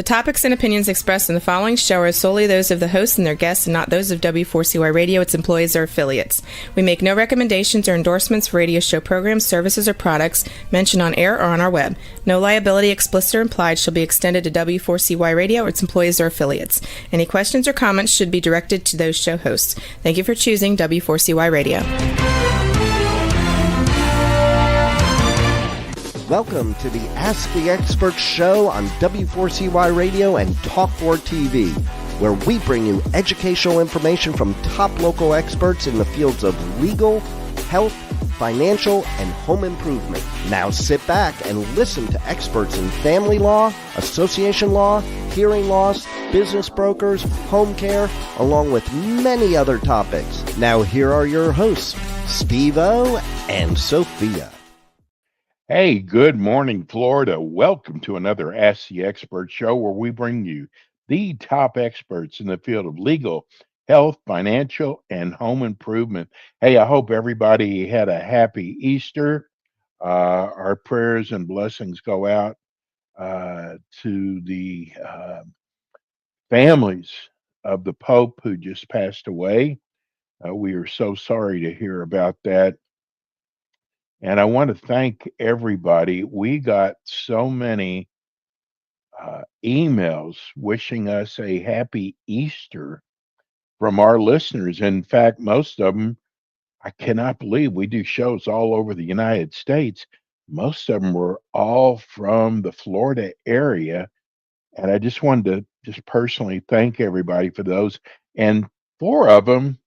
topics and opinions expressed in the following show are solely those of the hosts and their guests and not those of W4CY Radio, its employees, or affiliates. We make no recommendations or endorsements for radio show programs, services, or products mentioned on air or on our web. No liability, explicit or implied, shall be extended to W4CY Radio or its employees or affiliates. Any questions or comments should be directed to those show hosts. Thank you for choosing W4CY Radio. Welcome to the Ask the Expert show on W4CY Radio and Talk4 TV, where we bring you educational information from top local experts in the fields of legal, health, financial, and home improvement. Now sit back and listen to experts in family law, association law, hearing loss, business brokers, home care, along with many other topics. Now here are your hosts, Steve-O and Sophia. Hey, good morning, Florida. Welcome to another Ask the Expert show where we bring you the top experts in the field of legal, health, financial, and home improvement. Hey, I hope everybody had a happy Easter. Our prayers and blessings go out to the families of the Pope who just passed away. We are so sorry to hear about that. And I want to thank everybody. We got so many emails wishing us a happy Easter from our listeners. In fact, most of them, I cannot believe we do shows all over the United States. Most of them were all from the Florida area. And I just wanted to just personally thank everybody for those. And 4 of them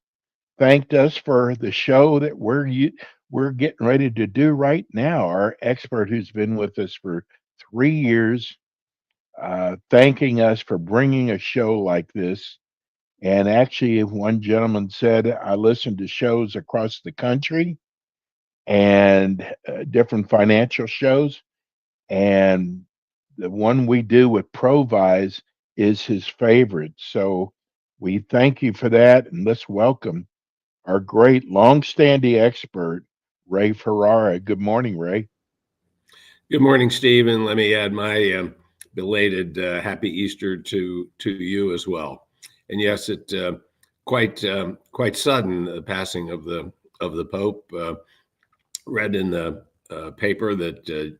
thanked us for the show that we're getting ready to do right now. Our expert who's been with us for 3 years, thanking us for bringing a show like this. And actually, one gentleman said, I listen to shows across the country and different financial shows. And the one we do with Provise is his favorite. So we thank you for that. And let's welcome our great long-standing expert, Ray Ferrara. Good morning, Ray. Good morning, Steve, and let me add my belated happy Easter to you as well. And yes, it quite sudden, the passing of the Pope. Read in the paper that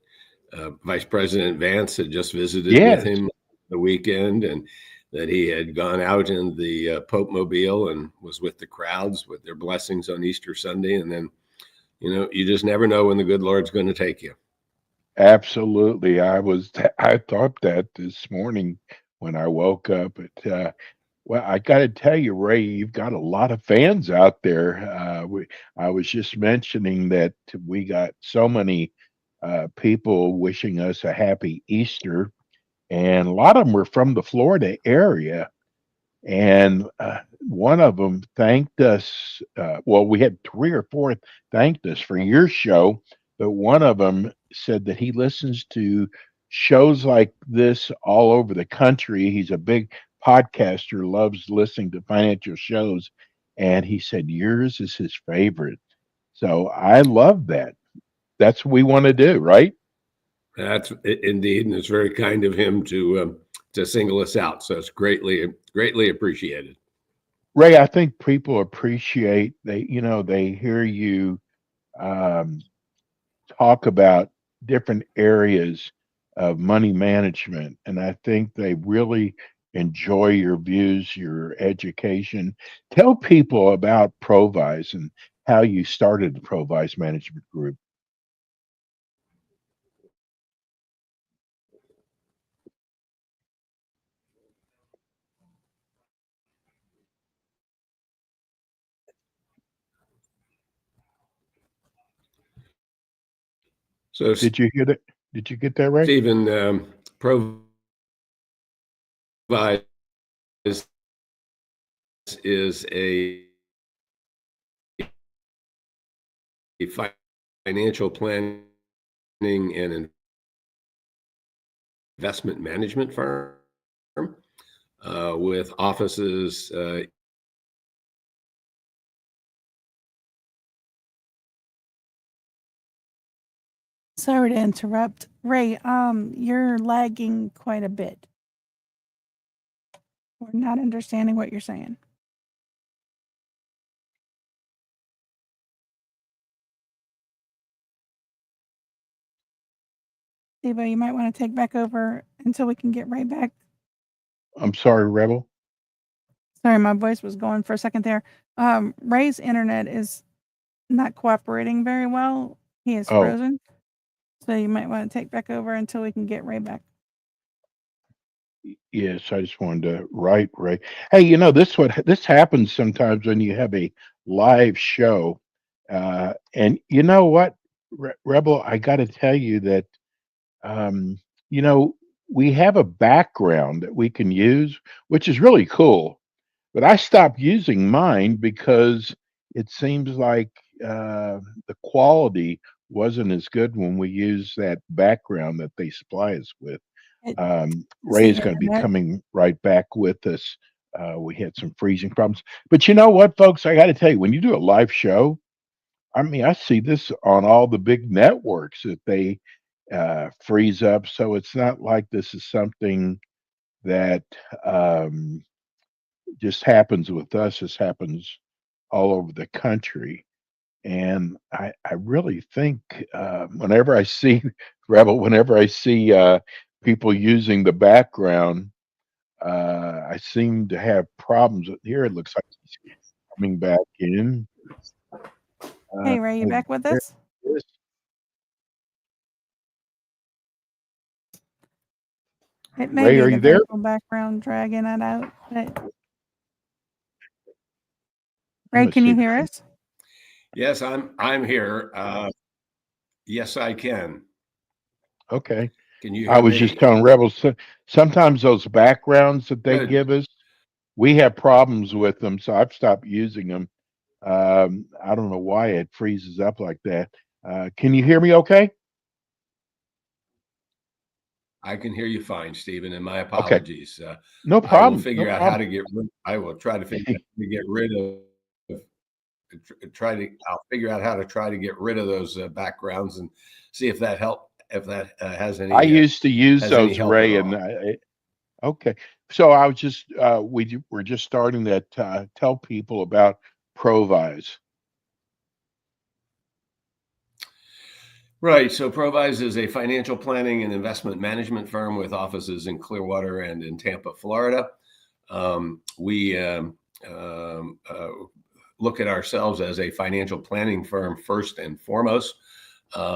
Vice President Vance had just visited with him the weekend, and that he had gone out in the Pope Mobile and was with the crowds with their blessings on Easter Sunday, and then. You just never know when the good Lord's going to take you. Absolutely. I thought that this morning when I woke up. But well, I got to tell you, Ray, you've got a lot of fans out there. I was just mentioning that we got so many people wishing us a happy Easter, and a lot of them were from the Florida area. And one of them thanked us. Well, we had 3 or 4 thanked us for your show, but one of them said that he listens to shows like this all over the country. He's a big podcaster, loves listening to financial shows, and he said yours is his favorite. So I love that. That's what we want to do, right? That's indeed, and it's very kind of him to single us out. So it's greatly appreciated. Ray, I think people appreciate they hear you talk about different areas of money management, and I think they really enjoy your views, your education. Tell people about Provise and how you started the Provise Management Group. So did you hear that? Did you get that right? Stephen, Provise is a financial planning and investment management firm with offices Sorry to interrupt. Ray, you're lagging quite a bit. We're not understanding what you're saying. Eva, you might want to take back over until we can get right back. I'm sorry, Rebel. Sorry, my voice was going for a second there. Ray's internet is not cooperating very well. He is Oh. frozen. So you might want to take back over until we can get Ray back. Yes, I just wanted to write Ray. Hey, you know this happens sometimes when you have a live show, and you know what, Rebel, I got to tell you that um, you know we have a background that we can use, which is really cool. But I stopped using mine because it seems like the quality wasn't as good when we use that background that they supply us with. It, Ray is going to be coming right back with us. We had some freezing problems, but you know what, folks? I got to tell you, when you do a live show, I mean, I see this on all the big networks that they freeze up. So it's not like this is something that just happens with us. This happens all over the country. And I really think whenever I see Rebel, whenever I see people using the background, I seem to have problems. Here it looks like he's coming back in. Hey, Ray, you back with us? Yes. It may Ray, be are the you there? virtual background dragging it out. But... Ray, Let's can you see. hear us? Yes, I'm here. Yes, I can. Okay. Can you hear I was me? just telling Rebels sometimes those backgrounds that they Good. give us, we have problems with them, so I've stopped using them. I don't know why it freezes up like that. Can you hear me okay? I can hear you fine, Stephen, and my apologies. No I will problem. figure No out problem. how to get. I will try to figure out how to get rid of. I'll figure out how to try to get rid of those backgrounds and see if that help. If that has any. I used to use has any those, help Ray, at and all. okay. So I was just we're just starting to tell people about Provise. Right. So Provise is a financial planning and investment management firm with offices in Clearwater and in Tampa, Florida. We look at ourselves as a financial planning firm first and foremost,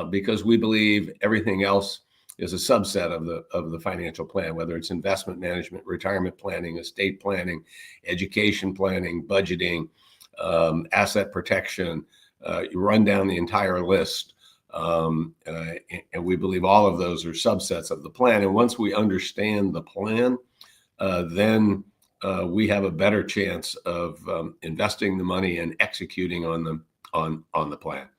because we believe everything else is a subset of the financial plan, whether it's investment management, retirement planning, estate planning, education planning, budgeting, asset protection. You run down the entire list. And we believe all of those are subsets of the plan. And once we understand the plan, then we have a better chance of investing the money and executing on the plan.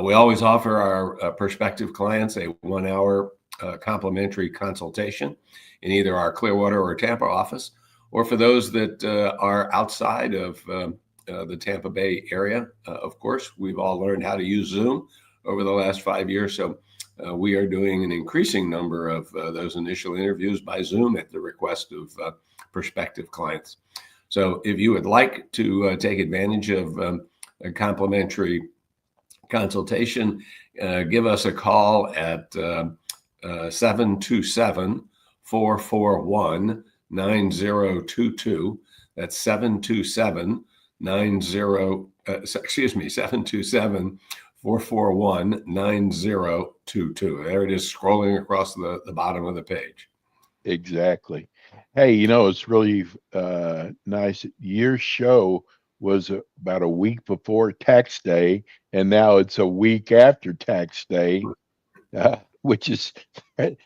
We always offer our prospective clients a 1-hour complimentary consultation in either our Clearwater or Tampa office, or for those that are outside of the Tampa Bay area. Of course, we've all learned how to use Zoom over the last 5 years. So we are doing an increasing number of those initial interviews by Zoom at the request of prospective clients. So if you would like to take advantage of a complimentary consultation, give us a call at 727-441-9022. That's 727-441-9022. There it is, scrolling across the bottom of the page. Exactly. Hey, you know, it's really nice. Your show was about a week before tax day, and now it's a week after tax day, which is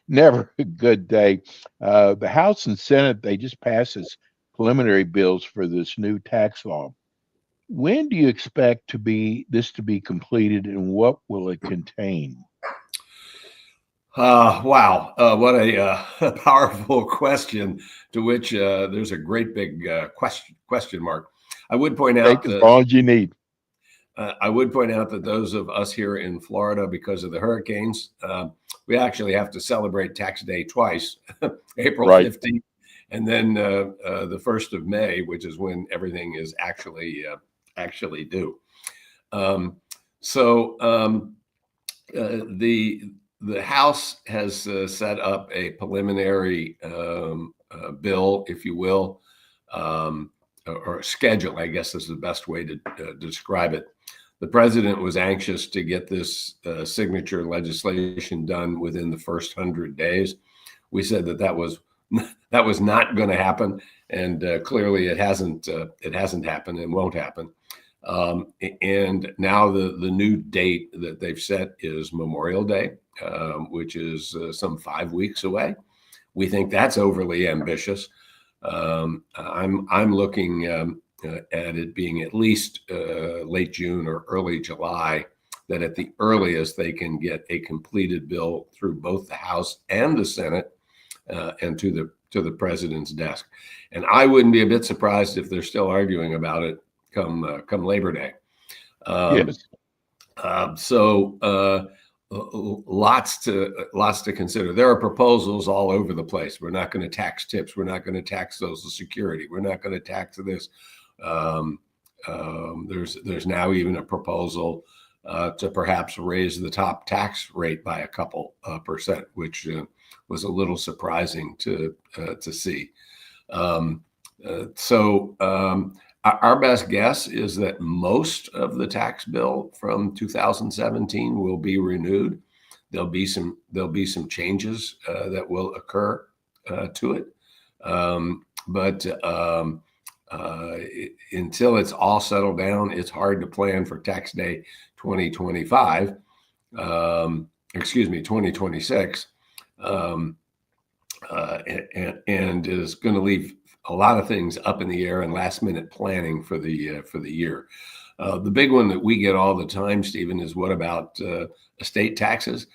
never a good day. The House and Senate, they just passed this preliminary bills for this new tax law. When do you expect this to be completed, and what will it contain? Wow. What a powerful question, to which there's a great big question mark. I would point out Take as long as you need. I would point out that those of us here in Florida, because of the hurricanes, we actually have to celebrate tax day twice, April Right. 15th and then the 1st of May, which is when everything is actually due. The House has set up a preliminary bill, if you will, or schedule, I guess is the best way to describe it. The president was anxious to get this signature legislation done within the first 100 days. We said that was not going to happen, and clearly it hasn't happened and won't happen. And now the new date that they've set is Memorial Day, which is some 5 weeks away. We think that's overly ambitious. I'm looking at it being at least late June or early July, that at the earliest they can get a completed bill through both the House and the Senate and to the president's desk. And I wouldn't be a bit surprised if they're still arguing about it come Labor Day. Yes. Lots to consider. There are proposals all over the place. We're not going to tax tips. We're not going to tax Social Security. We're not going to tax this. There's now even a proposal to perhaps raise the top tax rate by a couple percent, which was a little surprising to see. Our best guess is that most of the tax bill from 2017 will be renewed. There'll be some changes that will occur to it, but until it's all settled down, it's hard to plan for tax day 2025. 2026, and is going to leave a lot of things up in the air and last minute planning for the year. The big one that we get all the time, Stephen, is what about estate taxes?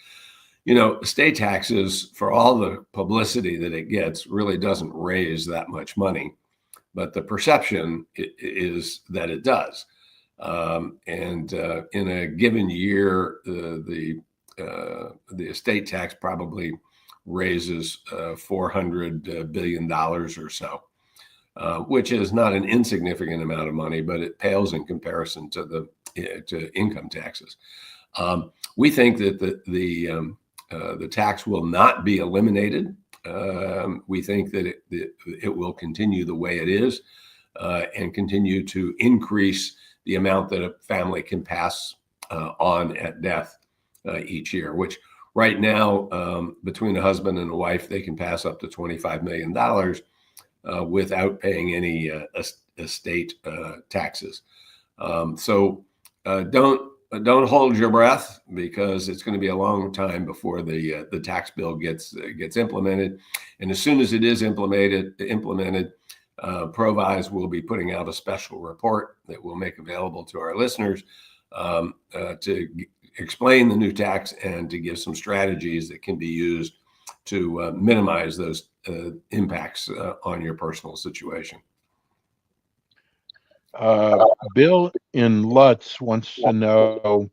Estate taxes, for all the publicity that it gets, really doesn't raise that much money, but the perception is that it does. In a given year, the estate tax probably raises $400 billion or so, which is not an insignificant amount of money, but it pales in comparison to income taxes. We think that the tax will not be eliminated. We think that it will continue the way it is and continue to increase the amount that a family can pass on at death each year, which right now, between a husband and a wife, they can pass up to $25 million without paying any estate taxes. Don't hold your breath, because it's going to be a long time before the tax bill gets implemented. And as soon as it is implemented, Provise will be putting out a special report that we'll make available to our listeners to explain the new tax and to give some strategies that can be used to minimize those impacts on your personal situation. Bill in Lutz wants to know,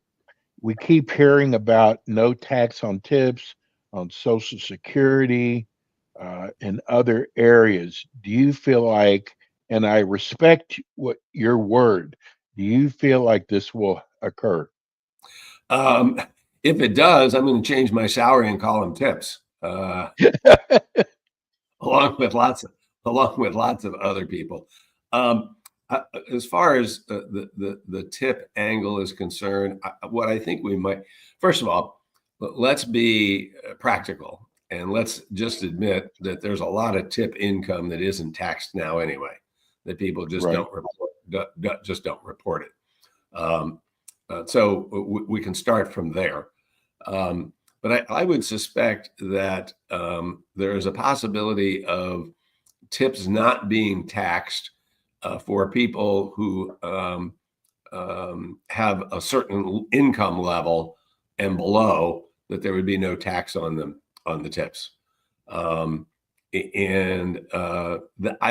we keep hearing about no tax on tips, on Social Security, and other areas. Do you feel like, and I respect your word, do you feel like this will occur? If it does, I'm going to change my salary and call them tips, along with lots of other people. As far as the tip angle is concerned, what I think we might, first of all, let's be practical and let's just admit that there's a lot of tip income that isn't taxed now anyway, that people just Right. don't report it. So we can start from there. But I would suspect that there is a possibility of tips not being taxed for people who have a certain income level and below, that there would be no tax on them, on the tips. I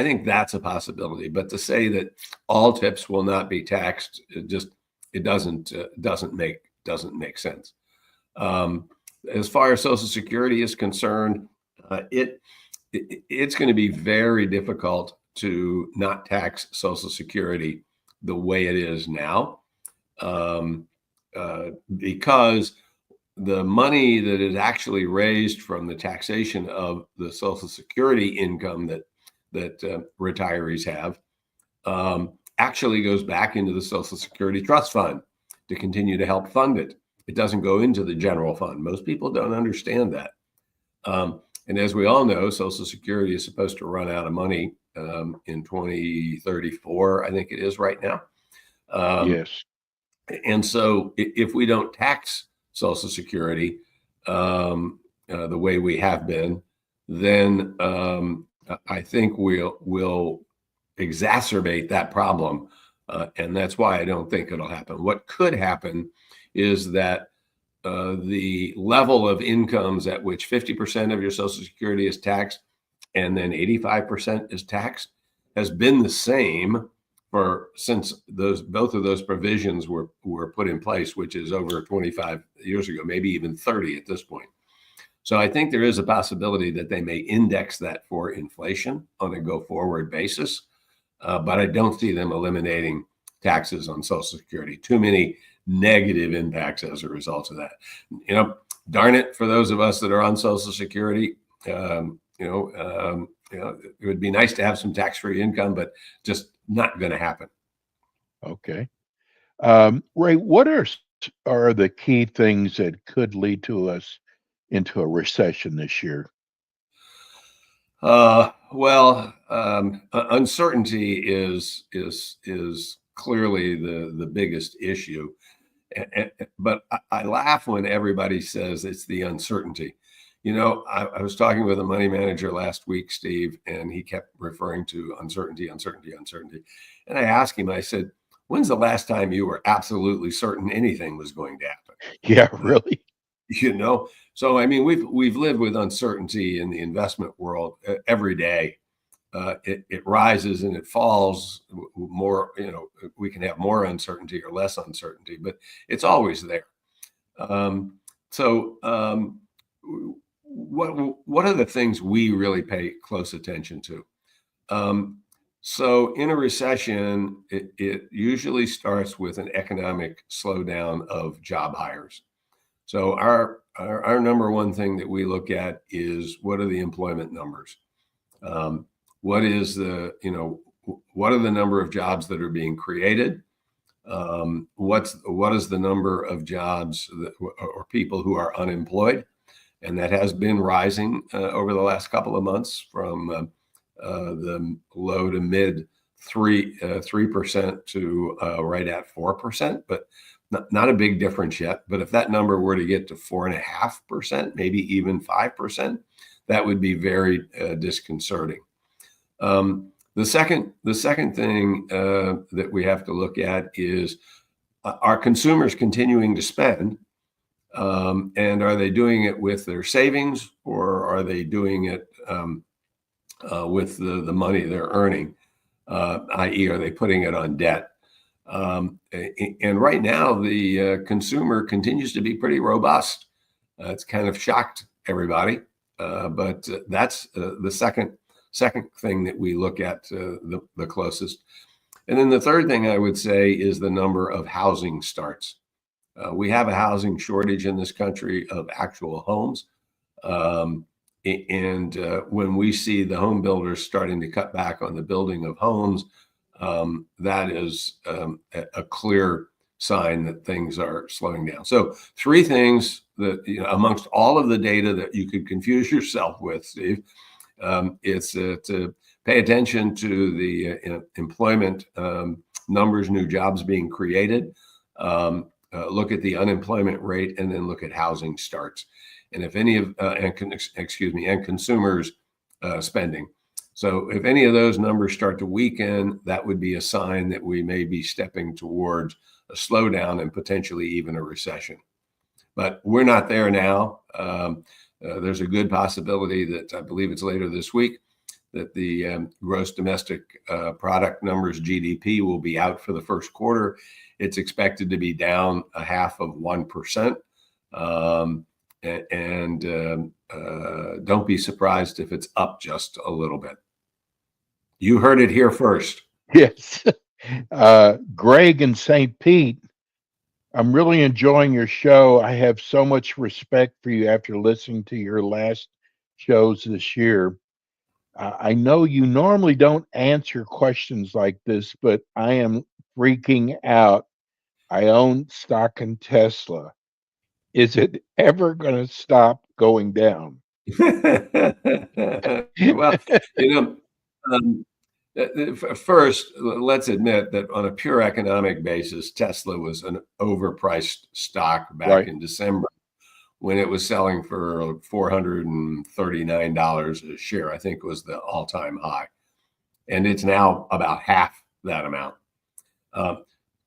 think that's a possibility. But to say that all tips will not be taxed, it doesn't make sense. As far as Social Security is concerned, it's going to be very difficult to not tax Social Security the way it is now, because the money that is actually raised from the taxation of the Social Security income that retirees have actually goes back into the Social Security Trust Fund to continue to help fund it. It doesn't go into the general fund. Most people don't understand that. And as we all know, Social Security is supposed to run out of money in 2034, I think it is right now. Yes. And so if we don't tax Social Security the way we have been, then I think we'll exacerbate that problem. And that's why I don't think it'll happen. What could happen is that the level of incomes at which 50% of your Social Security is taxed and then 85% is taxed has been the same since both of those provisions were put in place, which is over 25 years ago, maybe even 30 at this point. So I think there is a possibility that they may index that for inflation on a go-forward basis, but I don't see them eliminating taxes on Social Security. Too many negative impacts as a result of that. Darn it, for those of us that are on Social Security, it would be nice to have some tax-free income, but just not going to happen. Okay. Ray, what are the key things that could lead to us into a recession this year? Uncertainty is clearly the biggest issue. But I laugh when everybody says it's the uncertainty. I was talking with a money manager last week, Steve, and he kept referring to uncertainty. And I asked him, I said, when's the last time you were absolutely certain anything was going to happen? Yeah, really. So I mean, we've lived with uncertainty in the investment world every day. It rises and it falls more. We can have more uncertainty or less uncertainty, but it's always there. What are the things we really pay close attention to? So in a recession, it usually starts with an economic slowdown of job hires. So our number one thing that we look at is, what are the employment numbers? What are the number of jobs that are being created? What is the number of jobs or people who are unemployed? And that has been rising over the last couple of months from the low to mid 3% to right at 4%, but not a big difference yet. But if that number were to get to 4.5%, maybe even 5%, that would be very disconcerting. The second thing that we have to look at is, are consumers continuing to spend? And are they doing it with their savings, or are they doing it with the money they're earning, i.e., are they putting it on debt? And right now, the consumer continues to be pretty robust. It's kind of shocked everybody, but that's the second thing that we look at the closest. And then the third thing I would say is the number of housing starts. We have a housing shortage in this country of actual homes. And when we see the home builders starting to cut back on the building of homes, that is a clear sign that things are slowing down. So three things that, amongst all of the data that you could confuse yourself with, Steve, it's to pay attention to the employment numbers, new jobs being created, look at the unemployment rate, and then look at housing starts. And if any of, and consumers spending. So if any of those numbers start to weaken, that would be a sign that we may be stepping towards a slowdown and potentially even a recession. But we're not there now. There's a good possibility that, I believe it's later this week, that the gross domestic product numbers, GDP, will be out for the first quarter. It's expected to be down 0.5%. and don't be surprised if it's up just a little bit. You heard it here first. Yes. Greg in St. Pete, I'm really enjoying your show. I have so much respect for you after listening to your last shows this year. I know you normally don't answer questions like this, but I am freaking out. I own stock in Tesla. Is it ever going to stop going down? Well, um, first, let's admit that on a pure economic basis, Tesla was an overpriced stock back Right. in December when it was selling for $439 a share. I think was the all-time high. And it's now about half that amount.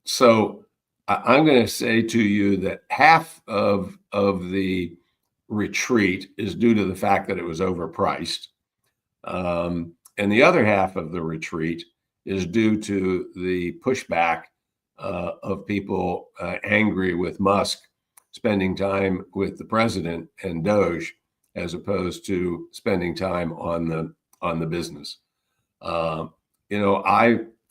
So I'm going to say to you that half of the retreat is due to the fact that it was overpriced. And the other half of the retreat is due to the pushback of people angry with Musk spending time with the president and Doge, as opposed to spending time on the business.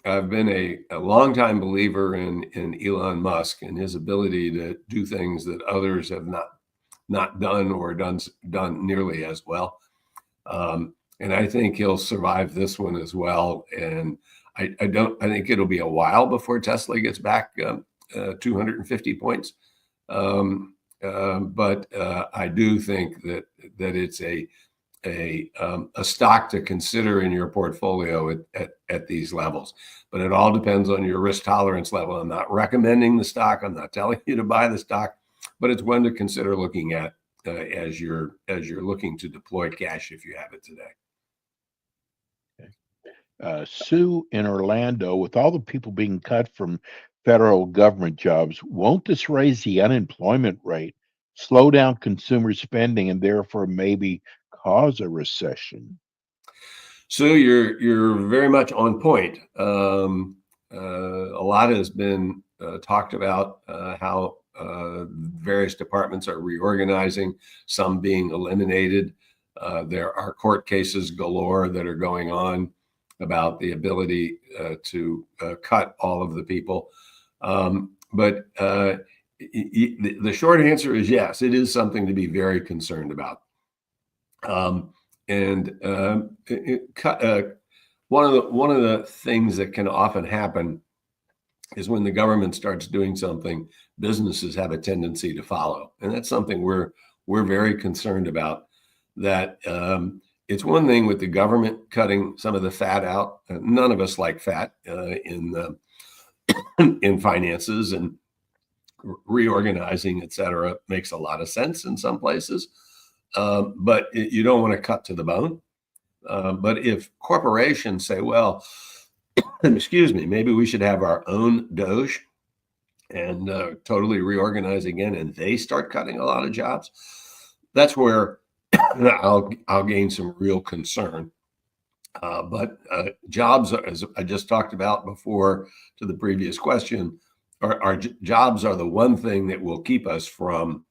I've been a longtime believer in Elon Musk and his ability to do things that others have not done or done nearly as well. And I think he'll survive this one as well. And I think it'll be a while before Tesla gets back 250 points. But I do think that it's a stock to consider in your portfolio at these levels. But it all depends on your risk tolerance level. I'm not recommending the stock. I'm not telling you to buy the stock, but it's one to consider looking at as you're looking to deploy cash if you have it today. Sue in Orlando, with all the people being cut from federal government jobs, won't this raise the unemployment rate, slow down consumer spending, and therefore maybe cause a recession? Sue, you're very much on point. A lot has been talked about how various departments are reorganizing, some being eliminated. There are court cases galore that are going on about the ability to cut all of the people. But the short answer is yes, it is something to be very concerned about. One of the things that can often happen is when the government starts doing something, businesses have a tendency to follow, and that's something we're very concerned about. That it's one thing with the government cutting some of the fat out. None of us like fat in finances, and reorganizing, et cetera, makes a lot of sense in some places. But you don't want to cut to the bone. But if corporations say, well, excuse me, maybe we should have our own Doge and totally reorganize again, and they start cutting a lot of jobs, that's where I'll gain some real concern. But jobs, as I just talked about before to the previous question, our jobs are the one thing that will keep us from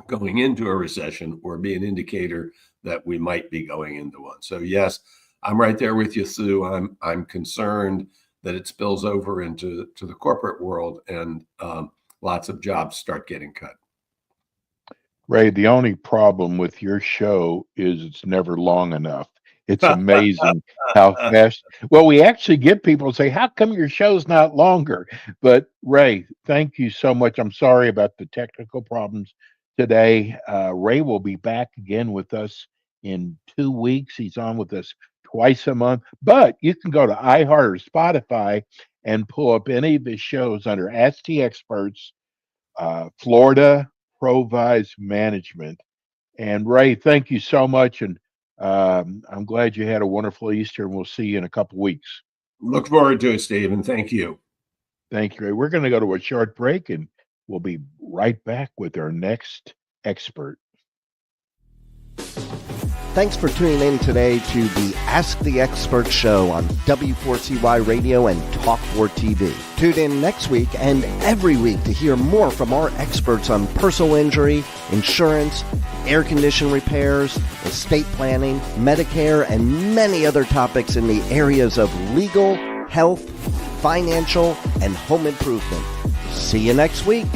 going into a recession or be an indicator that we might be going into one. So yes, I'm right there with you, Sue. I'm concerned that it spills over into the corporate world and lots of jobs start getting cut. Ray, the only problem with your show is it's never long enough. It's amazing how fast. Well, we actually get people say, how come your show's not longer? But Ray, thank you so much. I'm sorry about the technical problems today. Ray will be back again with us in 2 weeks. He's on with us twice a month, but you can go to iHeart or Spotify and pull up any of his shows under Ask the Experts, Florida Provise Management. And Ray, thank you so much. And I'm glad you had a wonderful Easter, and we'll see you in a couple weeks. Look forward to it, Stephen. Thank you. Thank you, Ray. We're going to go to a short break, and we'll be right back with our next expert. Thanks for tuning in today to the Ask the Expert show on W4CY Radio and Talk4TV. Tune in next week and every week to hear more from our experts on personal injury, insurance, air condition repairs, estate planning, Medicare, and many other topics in the areas of legal, health, financial, and home improvement. See you next week.